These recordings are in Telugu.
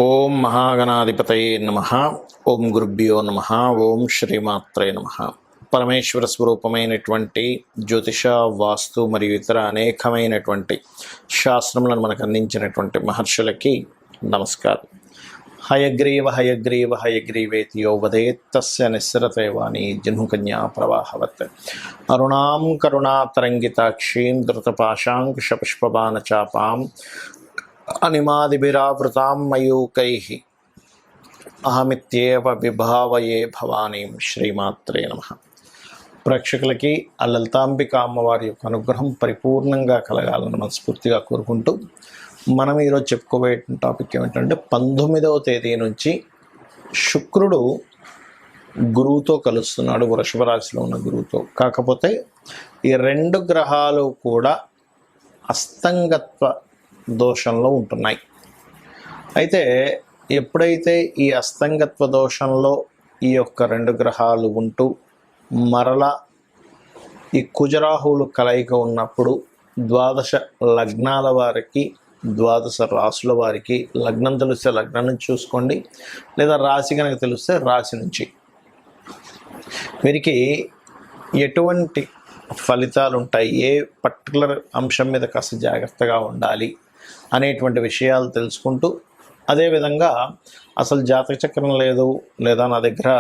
ఓం మహాగణాధిపతయే నమః. ఓం గురుభ్యో నమః. ఓం శ్రీమాత్రే నమః. పరమేశ్వర స్వరూపమైనటువంటి జ్యోతిష, వాస్తు మరియు ఇతర అనేకమైనటువంటి శాస్త్రములను మనకు అందించినటువంటి మహర్షులకి నమస్కారం. హయగ్రీవ హయగ్రీవ హయగ్రీవేతి యో వదేత్ తస్య నిస్సరతే వాణి జహ్నుకన్యా ప్రవాహవత్. అరుణాం కరుణాతరంగితాక్షీం ధృతపాశాంకుశపుష్పబాణచాపాం అనిమాదిభిరావృతాం మయూకైః అహమిత్యేవ విభావయే భవానీం. శ్రీమాత్రే నమః. ప్రేక్షకులకి ఆ లలితాంబిక అమ్మవారి యొక్క అనుగ్రహం పరిపూర్ణంగా కలగాలని మనస్ఫూర్తిగా కోరుకుంటూ మనం ఈరోజు చెప్పుకోబోయే టాపిక్ ఏమిటంటే 19వ తేదీ నుంచి శుక్రుడు గురువుతో కలుస్తున్నాడు, వృషభ రాశిలో ఉన్న గురువుతో. కాకపోతే ఈ రెండు గ్రహాలు కూడా అస్తంగత్వ దోషంలో ఉంటున్నాయి. అయితే ఎప్పుడైతే ఈ అస్తంగత్వ దోషంలో ఈ యొక్క రెండు గ్రహాలు ఉంటూ మరలా ఈ కుజరాహువులు కలయిక ఉన్నప్పుడు ద్వాదశ లగ్నాల వారికి, ద్వాదశ రాశుల వారికి, లగ్నం తెలిస్తే లగ్నం నుంచి చూసుకోండి, లేదా రాశి కనుక తెలిస్తే రాశి నుంచి వీరికి ఎటువంటి ఫలితాలు ఉంటాయి, ఏ పర్టికులర్ అంశం మీద కాస్త జాగ్రత్తగా ఉండాలి అనేటువంటి విషయాలు తెలుసుకుంటూ, అదేవిధంగా అసలు జాతక చక్రం లేదు, లేదా నా దగ్గర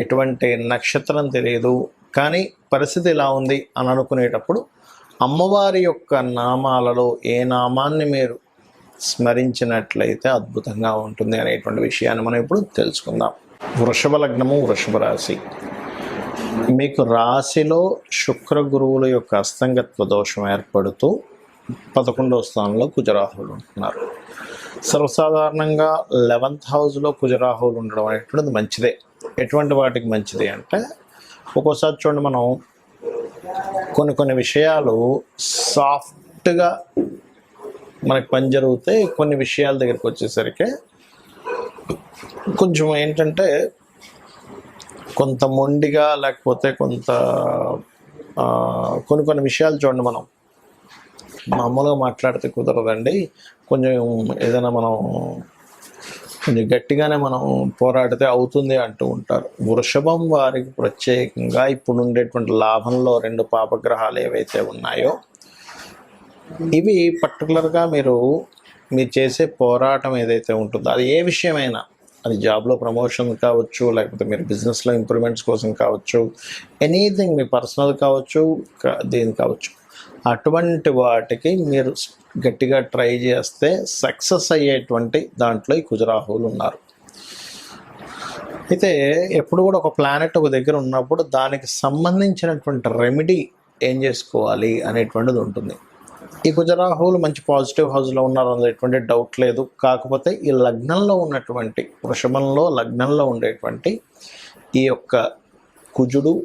ఎటువంటి నక్షత్రం తెలియదు కానీ పరిస్థితి ఇలా ఉంది అని అనుకునేటప్పుడు అమ్మవారి యొక్క నామాలలో ఏ నామాన్ని మీరు స్మరించినట్లయితే అద్భుతంగా ఉంటుంది అనేటువంటి విషయాన్ని మనం ఇప్పుడు తెలుసుకుందాం. వృషభ లగ్నము, వృషభ రాశి. మీకు రాశిలో శుక్ర గురువుల యొక్క అస్తంగత్వ దోషం ఏర్పడుతూ 11వ స్థానంలో కుజరాహువులు ఉంటున్నారు. సర్వసాధారణంగా 11th హౌస్లో కుజరాహువులు ఉండడం అనేటువంటిది మంచిదే. ఎటువంటి వాటికి మంచిది అంటే, ఒక్కోసారి చూడండి, మనం కొన్ని విషయాలు సాఫ్ట్గా మనకి పని జరిగితే కొన్ని విషయాల దగ్గరికి వచ్చేసరికి కొంచెం ఏంటంటే కొంత మొండిగా, లేకపోతే కొన్ని విషయాలు చూడండి, మనం మామూలుగా మాట్లాడితే కుదరదండి, కొంచెం ఏదైనా మనం కొంచెం గట్టిగానే మనం పోరాడితే అవుతుంది అంటూ ఉంటారు. వృషభం వారికి ప్రత్యేకంగా ఇప్పుడు ఉండేటువంటి లాభంలో రెండు పాపగ్రహాలు ఏవైతే ఉన్నాయో ఇవి పర్టికులర్గా మీరు చేసే పోరాటం ఏదైతే ఉంటుందో, అది ఏ విషయమైనా, అది జాబ్లో ప్రమోషన్ కావచ్చు, లేకపోతే మీరు బిజినెస్లో ఇంప్రూవ్మెంట్స్ కోసం కావచ్చు, ఎనీథింగ్, మీ పర్సనల్ కావచ్చు, దేని కావచ్చు, అటువంటి వాటికి మీరు గట్టిగా ట్రై చేస్తే సక్సెస్ అయ్యేటువంటి దాంట్లో ఈ కుజరాహువులు ఉన్నారు. అయితే ఎప్పుడు కూడా ఒక ప్లానెట్ ఒక దగ్గర ఉన్నప్పుడు దానికి సంబంధించినటువంటి రెమెడీ ఏం చేసుకోవాలి అనేటువంటిది ఉంటుంది. ఈ కుజరాహువులు మంచి పాజిటివ్ హౌస్లో ఉన్నారు, అందులో ఎటువంటి డౌట్ లేదు. కాకపోతే ఈ లగ్నంలో ఉన్నటువంటి, వృషభంలో లగ్నంలో ఉండేటువంటి ఈ యొక్క కుజుడు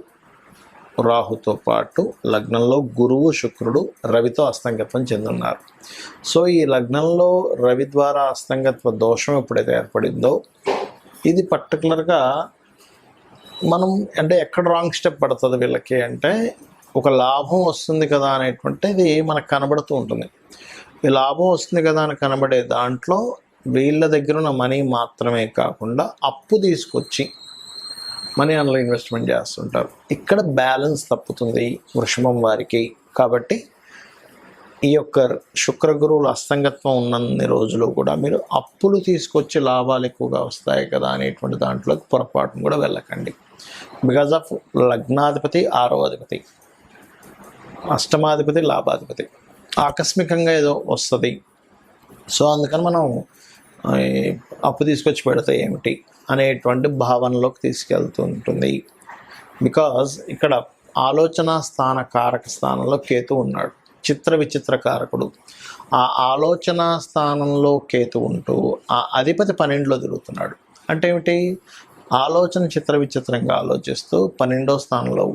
రాహుతో పాటు లగ్నంలో గురువు శుక్రుడు రవితో అస్తంగత్వం చెందున్నారు. సో ఈ లగ్నంలో రవి ద్వారా అస్తంగత్వ దోషం ఎప్పుడైతే ఏర్పడిందో, ఇది పర్టికులర్గా మనం అంటే ఎక్కడ రాంగ్ స్టెప్ పడుతుంది వీళ్ళకి అంటే, ఒక లాభం వస్తుంది కదా అనేటువంటిది మనకు కనబడుతూ ఉంటుంది. ఈ లాభం వస్తుంది కదా అని కనబడే దాంట్లో వీళ్ళ దగ్గర ఉన్న మనీ మాత్రమే కాకుండా అప్పు తీసుకొచ్చి మనీ అందులో ఇన్వెస్ట్మెంట్ చేస్తుంటారు. ఇక్కడ బ్యాలెన్స్ తప్పుతుంది వృషభం వారికి. కాబట్టి ఈ యొక్క శుక్ర గురువులు అస్తంగత్వం ఉన్నన్ని రోజులు కూడా మీరు అప్పులు తీసుకొచ్చి లాభాలు ఎక్కువగా వస్తాయి కదా అనేటువంటి దాంట్లోకి పొరపాటును కూడా వెళ్ళకండి. బికాజ్ ఆఫ్ లగ్నాధిపతి, 6వ అధిపతి, అష్టమాధిపతి, లాభాధిపతి, ఆకస్మికంగా ఏదో వస్తుంది. సో అందుకని మనం అప్పు తీసుకొచ్చి పెడితే ఏమిటి అనేటువంటి భావనలోకి తీసుకెళ్తూ ఉంటుంది. బికాజ్ ఇక్కడ ఆలోచన స్థాన కారక స్థానంలో కేతు ఉన్నాడు, చిత్ర విచిత్ర కారకుడు. ఆ ఆలోచన స్థానంలో కేతు ఉంటూ ఆ అధిపతి 12లో తిరుగుతున్నాడు. అంటే ఏమిటి? ఆలోచన చిత్ర విచిత్రంగా ఆలోచిస్తూ 12వ స్థానంలో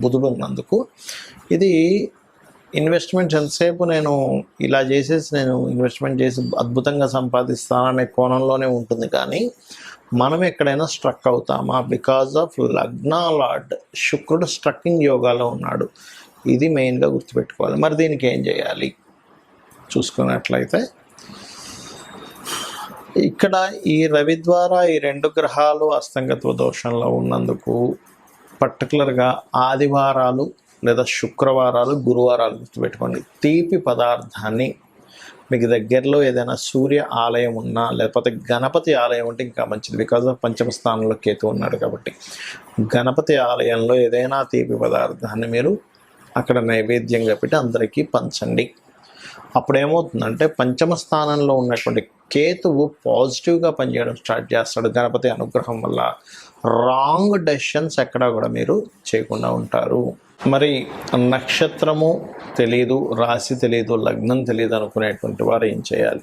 బుధుడు ఉన్నందుకు ఇది ఇన్వెస్ట్మెంట్స్ ఎంతసేపు నేను ఇలా చేసేసి నేను ఇన్వెస్ట్మెంట్ చేసి అద్భుతంగా సంపాదిస్తాననే కోణంలోనే ఉంటుంది. కానీ మనం ఎక్కడైనా స్ట్రక్ అవుతామా? బికాజ్ ఆఫ్ లగ్నా లార్డ్ శుక్రుడు స్ట్రక్కింగ్ యోగాలో ఉన్నాడు. ఇది మెయిన్గా గుర్తుపెట్టుకోవాలి. మరి దీనికి ఏం చేయాలి చూసుకున్నట్లయితే, ఇక్కడ ఈ రవి ద్వారా ఈ 2 గ్రహాలు అస్తంగత్వ దోషంలో ఉన్నందుకు పర్టికులర్గా ఆదివారాలు లేదా శుక్రవారాలు, గురువారాలు గుర్తుపెట్టుకోండి. తీపి పదార్థాన్ని మీకు దగ్గరలో ఏదైనా సూర్య ఆలయం ఉన్నా, లేకపోతే గణపతి ఆలయం ఉంటే ఇంకా మంచిది. బికాజ్ ఆఫ్ పంచమ స్థానంలో కేతు ఉన్నాడు కాబట్టి గణపతి ఆలయంలో ఏదైనా తీపి పదార్థాన్ని మీరు అక్కడ నైవేద్యంగా పెట్టి అందరికీ పంచండి. అప్పుడు ఏమవుతుందంటే పంచమ స్థానంలో ఉన్నటువంటి కేతువు పాజిటివ్గా పనిచేయడం స్టార్ట్ చేస్తాడు. గణపతి అనుగ్రహం వల్ల రాంగ్ డెసిషన్స్ ఎక్కడా కూడా మీరు చేయకుండా ఉంటారు. మరి నక్షత్రము తెలీదు, రాశి తెలీదు, లగ్నం తెలీదు అనుకునేటువంటి వారు ఏం చేయాలి?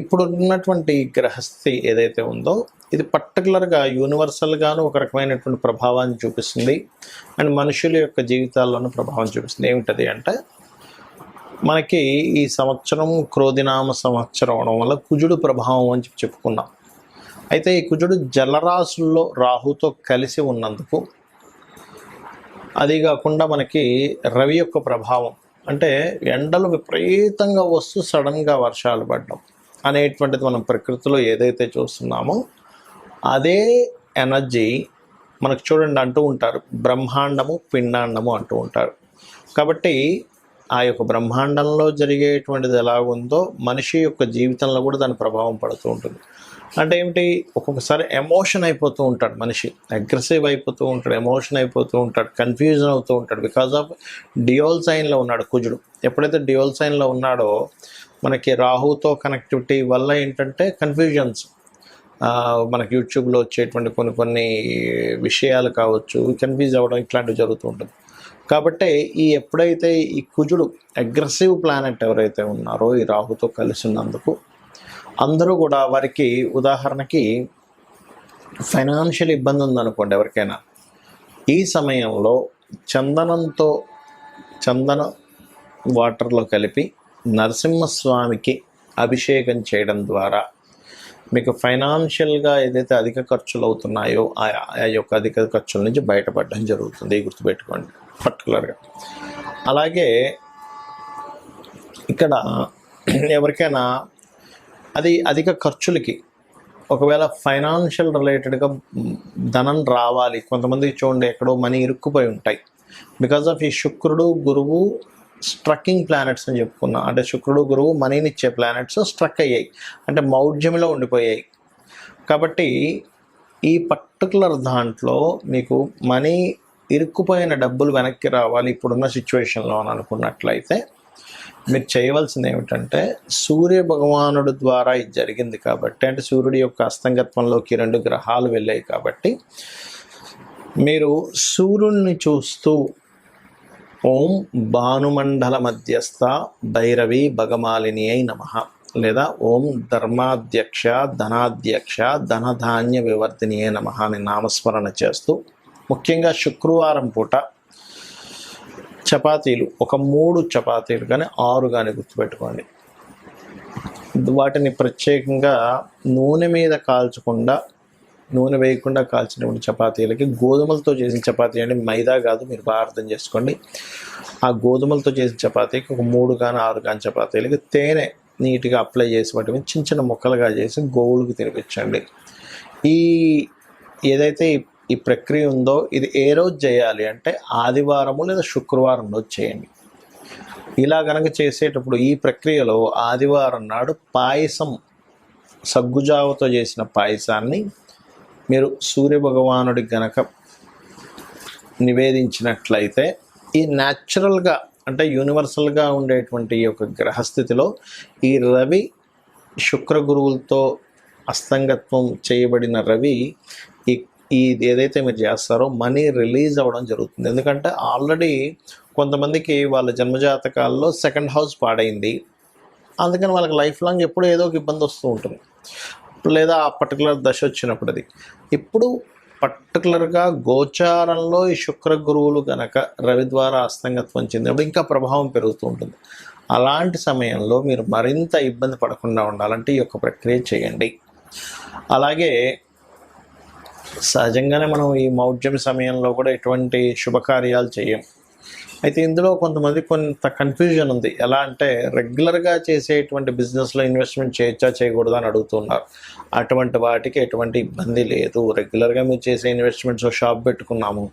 ఇప్పుడు ఉన్నటువంటి గ్రహస్థితి ఏదైతే ఉందో ఇది పర్టికులర్గా యూనివర్సల్గాను ఒక రకమైనటువంటి ప్రభావాన్ని చూపిస్తుంది అండ్ మనుషుల యొక్క జీవితాల్లోనూ ప్రభావం చూపిస్తుంది. ఏమిటది అంటే మనకి ఈ సంవత్సరం క్రోధినామ సంవత్సరం అవడం వల్ల కుజుడు ప్రభావం అని చెప్పుకున్నాం. అయితే ఈ కుజుడు జలరాశుల్లో రాహుతో కలిసి ఉన్నందుకు, అది కాకుండా మనకి రవి యొక్క ప్రభావం అంటే ఎండలు విపరీతంగా వస్తూ సడన్గా వర్షాలు పడడం అనేటువంటిది మనం ప్రకృతిలో ఏదైతే చూస్తున్నామో అదే ఎనర్జీ మనకు చూడండి అంటూ ఉంటారు, బ్రహ్మాండము పిండాండము అంటూ ఉంటారు. కాబట్టి ఆ యొక్క బ్రహ్మాండంలో జరిగేటువంటిది ఎలా ఉందో మనిషి యొక్క జీవితంలో కూడా దాని ప్రభావం పడుతూ ఉంటుంది. అంటే ఏమిటి, ఒక్కొక్కసారి ఎమోషన్ అయిపోతూ ఉంటాడు మనిషి, అగ్రెసివ్ అయిపోతూ ఉంటాడు, ఎమోషన్ అయిపోతూ ఉంటాడు, కన్ఫ్యూజన్ అవుతూ ఉంటాడు. బికాజ్ ఆఫ్ డ్యూయల్ సైన్లో ఉన్నాడు కుజుడు. ఎప్పుడైతే డ్యూయల్ సైన్లో ఉన్నాడో మనకి రాహుతో కనెక్టివిటీ వల్ల ఏంటంటే కన్ఫ్యూజన్స్, మనకి యూట్యూబ్లో వచ్చేటువంటి కొన్ని విషయాలు కావచ్చు, కన్ఫ్యూజ్ అవ్వడం ఇట్లాంటివి జరుగుతూ ఉంటుంది. కాబట్టి ఎప్పుడైతే ఈ కుజుడు అగ్రెసివ్ ప్లానెట్ ఎవరైతే ఉన్నారో ఈ రాహుతో కలిసి ఉన్నందుకు అందరూ కూడా వారికి, ఉదాహరణకి ఫైనాన్షియల్ ఇబ్బంది ఉందనుకోండి ఎవరికైనా, ఈ సమయంలో చందన వాటర్లో కలిపి నరసింహస్వామికి అభిషేకం చేయడం ద్వారా మీకు ఫైనాన్షియల్గా ఏదైతే అధిక ఖర్చులు అవుతున్నాయో ఆ యొక్క అధిక ఖర్చుల నుంచి బయటపడడం జరుగుతుంది, గుర్తుపెట్టుకోండి పర్టికులర్గా. అలాగే ఇక్కడ ఎవరికైనా అది అధిక ఖర్చులకి, ఒకవేళ ఫైనాన్షియల్ రిలేటెడ్గా ధనం రావాలి, కొంతమందికి చూడండి ఎక్కడో మనీ ఇరుక్కుపోయి ఉంటాయి. బికాజ్ ఆఫ్ ఈ శుక్రుడు గురువు స్ట్రక్కింగ్ ప్లానెట్స్ అని చెప్పుకున్నాం. అంటే శుక్రుడు గురువు మనీని ఇచ్చే ప్లానెట్స్ స్ట్రక్ అయ్యాయి, అంటే మౌఢ్యంలో ఉండిపోయాయి. కాబట్టి ఈ పర్టికులర్ దాంట్లో మీకు మనీ ఇరుక్కుపోయిన డబ్బులు వెనక్కి రావాలి ఇప్పుడున్న సిచ్యువేషన్లో అని అనుకున్నట్లయితే మీరు చేయవలసింది ఏమిటంటే, సూర్య భగవానుడు ద్వారా ఇది జరిగింది కాబట్టి, అంటే సూర్యుడి యొక్క అస్తంగత్వంలోకి 2 గ్రహాలు వెళ్ళాయి కాబట్టి మీరు సూర్యుడిని చూస్తూ ఓం భానుమండల మధ్యస్థ భైరవి భగమాలిని అయి నమః, లేదా ఓం ధర్మాధ్యక్ష ధనాధ్యక్ష ధనధాన్య వివర్ధిని అయి నమః అని నామస్మరణ చేస్తూ, ముఖ్యంగా శుక్రవారం పూట చపాతీలు, ఒక 3 చపాతీలు కానీ 6 కానీ గుర్తుపెట్టుకోండి, వాటిని ప్రత్యేకంగా నూనె మీద కాల్చకుండా, నూనె వేయకుండా కాల్చినటువంటి చపాతీలకి, గోధుమలతో చేసిన చపాతీ అంటే మైదా కాదు, మీరు బాగా అర్థం చేసుకోండి. ఆ గోధుమలతో చేసిన చపాతీకి ఒక 3 కానీ 6 కానీ చపాతీలకి తేనె నీట్గా అప్లై చేసి వాటిని చిన్న చిన్న ముక్కలుగా చేసి గోవులకు తినిపించండి. ఏదైతే ఈ ప్రక్రియ ఉందో ఇది ఏ రోజు చేయాలి అంటే ఆదివారము లేదా శుక్రవారం రోజు చేయండి. ఇలా కనుక చేసేటప్పుడు ఈ ప్రక్రియలో ఆదివారం నాడు పాయసం, సగ్గుజావతో చేసిన పాయసాన్ని మీరు సూర్యభగవానుడికి గనక నివేదించినట్లయితే ఈ న్యాచురల్గా అంటే యూనివర్సల్గా ఉండేటువంటి ఈ యొక్క గ్రహస్థితిలో ఈ రవి శుక్ర గురువులతో అస్తంగత్వం చేయబడిన రవి ఈ ఏదైతే మీరు చేస్తారో మనీ రిలీజ్ అవ్వడం జరుగుతుంది. ఎందుకంటే ఆల్రెడీ కొంతమందికి వాళ్ళ జన్మజాతకాల్లో 2nd హౌస్ పాడైంది, అందుకని వాళ్ళకి లైఫ్ లాంగ్ ఎప్పుడూ ఏదో ఒక ఇబ్బంది వస్తూ ఉంటుంది, లేదా ఆ పర్టికులర్ దశ వచ్చినప్పుడు. అది ఇప్పుడు పర్టికులర్గా గోచారంలో ఈ శుక్ర గురువులు కనుక రవి ద్వారా అస్తంగత్వం చెందినప్పుడు ఇంకా ప్రభావం పెరుగుతూ ఉంటుంది. అలాంటి సమయంలో మీరు మరింత ఇబ్బంది పడకుండా ఉండాలంటే ఈ యొక్క ప్రక్రియ చేయండి. అలాగే సహజంగానే మనం ఈ మౌఢ్యం సమయంలో కూడా ఎటువంటి శుభకార్యాలు చేయం. అయితే ఇందులో కొంతమంది కొంత కన్ఫ్యూజన్ ఉంది. ఎలా అంటే రెగ్యులర్గా చేసేటువంటి బిజినెస్లో ఇన్వెస్ట్మెంట్ చేయొచ్చా చేయకూడదా అని అడుగుతున్నారు. అటువంటి వాటికి ఎటువంటి ఇబ్బంది లేదు. రెగ్యులర్గా మీరు చేసే ఇన్వెస్ట్మెంట్స్ షాప్ పెట్టుకున్నాము,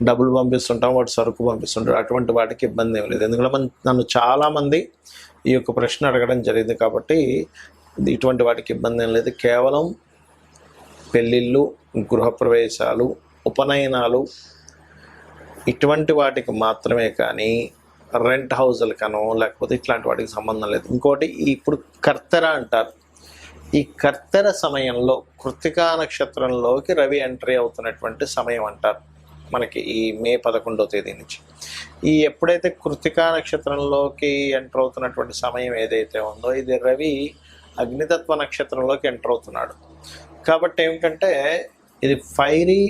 డబ్బులు పంపిస్తుంటాం, వాటి సరుకు పంపిస్తుంటారు, అటువంటి వాటికి ఇబ్బంది ఏం లేదు. ఎందుకంటే నన్ను చాలామంది ఈ యొక్క ప్రశ్న అడగడం జరిగింది కాబట్టి ఇటువంటి వాటికి ఇబ్బంది ఏం లేదు. కేవలం పెళ్ళిళ్ళు, గృహప్రవేశాలు, ఉపనయనాలు ఇటువంటి వాటికి మాత్రమే కానీ రెంట్ హౌజులకనో లేకపోతే ఇట్లాంటి వాటికి సంబంధం లేదు. ఇంకోటి ఇప్పుడు కర్తెర అంటారు. ఈ కర్తెర సమయంలో కృత్తికా నక్షత్రంలోకి రవి ఎంట్రీ అవుతున్నటువంటి సమయం అంటారు మనకి ఈ మే 11వ తేదీ నుంచి. ఈ ఎప్పుడైతే కృత్తికా నక్షత్రంలోకి ఎంటర్ అవుతున్నటువంటి సమయం ఏదైతే ఉందో ఇది రవి అగ్నితత్వ నక్షత్రంలోకి ఎంటర్ అవుతున్నాడు. కాబట్టి ఏమిటంటే ఇది ఫైరీ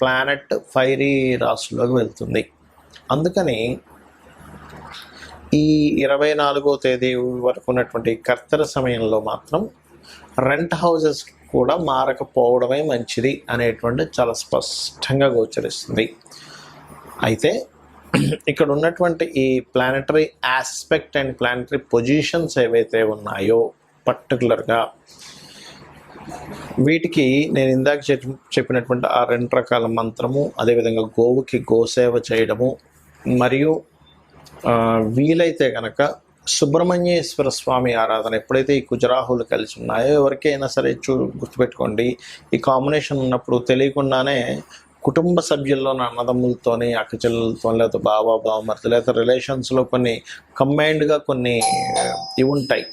ప్లానెట్, ఫైరీ రాశుల్లోకి వెళ్తుంది. అందుకని ఈ 24వ తేదీ వరకు ఉన్నటువంటి కర్తెర సమయంలో మాత్రం రెంట్ హౌజెస్ కూడా మారకపోవడమే మంచిది అనేటువంటి చాలా స్పష్టంగా గోచరిస్తుంది. అయితే ఇక్కడ ఉన్నటువంటి ఈ planetary aspect and planetary positions ఏవైతే ఉన్నాయో పర్టికులర్గా వీటికి నేను ఇందాక చెప్పినటువంటి ఆ 2 రకాల మంత్రము, అదేవిధంగా గోవుకి గోసేవ చేయడము, మరియు వీలైతే కనుక సుబ్రహ్మణ్యేశ్వర స్వామి ఆరాధన ఎప్పుడైతే ఈ కుజరాహులు కలిసి ఉన్నాయో ఎవరికైనా సరే గుర్తుపెట్టుకోండి, ఈ కాంబినేషన్ ఉన్నప్పుడు తెలియకుండానే కుటుంబ సభ్యుల్లో అన్నదమ్ములతోని, అక్కచెల్లెలతో, లేకపోతే బావమరిది, లేకపోతే రిలేషన్స్లో కొన్ని కంబైన్డ్గా కొన్ని ఇవి ఉంటాయి,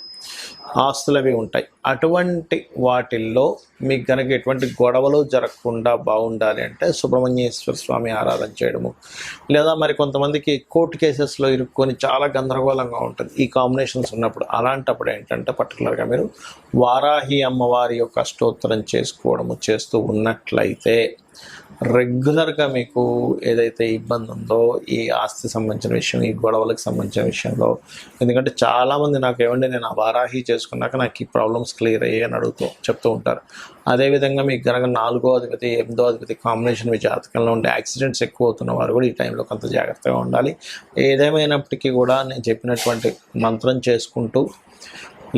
ఆస్తులు అవి ఉంటాయి. అటువంటి వాటిల్లో మీకు కనుక ఎటువంటి గొడవలు జరగకుండా బాగుండాలి అంటే సుబ్రహ్మణ్యేశ్వర స్వామి ఆరాధన చేయడము, లేదా మరి కొంతమందికి కోర్టు కేసెస్లో ఇరుక్కొని చాలా గందరగోళంగా ఉంటుంది ఈ కాంబినేషన్స్ ఉన్నప్పుడు. అలాంటప్పుడు ఏంటంటే పర్టికులర్గా మీరు వారాహి అమ్మవారి యొక్క అష్టోత్తరం చేసుకోవడము చేస్తూ ఉన్నట్లయితే రెగ్యులర్గా మీకు ఏదైతే ఇబ్బంది ఉందో ఈ ఆస్తి సంబంధించిన విషయం, ఈ గొడవలకు సంబంధించిన విషయంలో, ఎందుకంటే చాలామంది నాకు ఏమండి నేను ఆ వారాహి చేసుకున్నాక నాకు ఈ ప్రాబ్లమ్స్ క్లియర్ అయ్యాయి అని చెప్తూ ఉంటారు. అదేవిధంగా మీకు కనుక 4వ అధిపతి 8వ అధిపతి కాంబినేషన్ మీ జాతకంలో ఉండే యాక్సిడెంట్స్ ఎక్కువ అవుతున్న వారు కూడా ఈ టైంలో కొంత జాగ్రత్తగా ఉండాలి. ఏదేమైనప్పటికీ కూడా నేను చెప్పినటువంటి మంత్రం చేసుకుంటూ,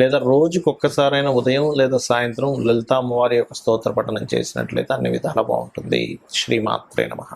లేదా రోజుకు ఒక్కసారైనా ఉదయం లేదా సాయంత్రం లలితా అమ్మవారి యొక్క స్తోత్ర పఠనం చేసినట్లయితే అన్ని విధాలా బాగుంటుంది. శ్రీమాత్రే నమః.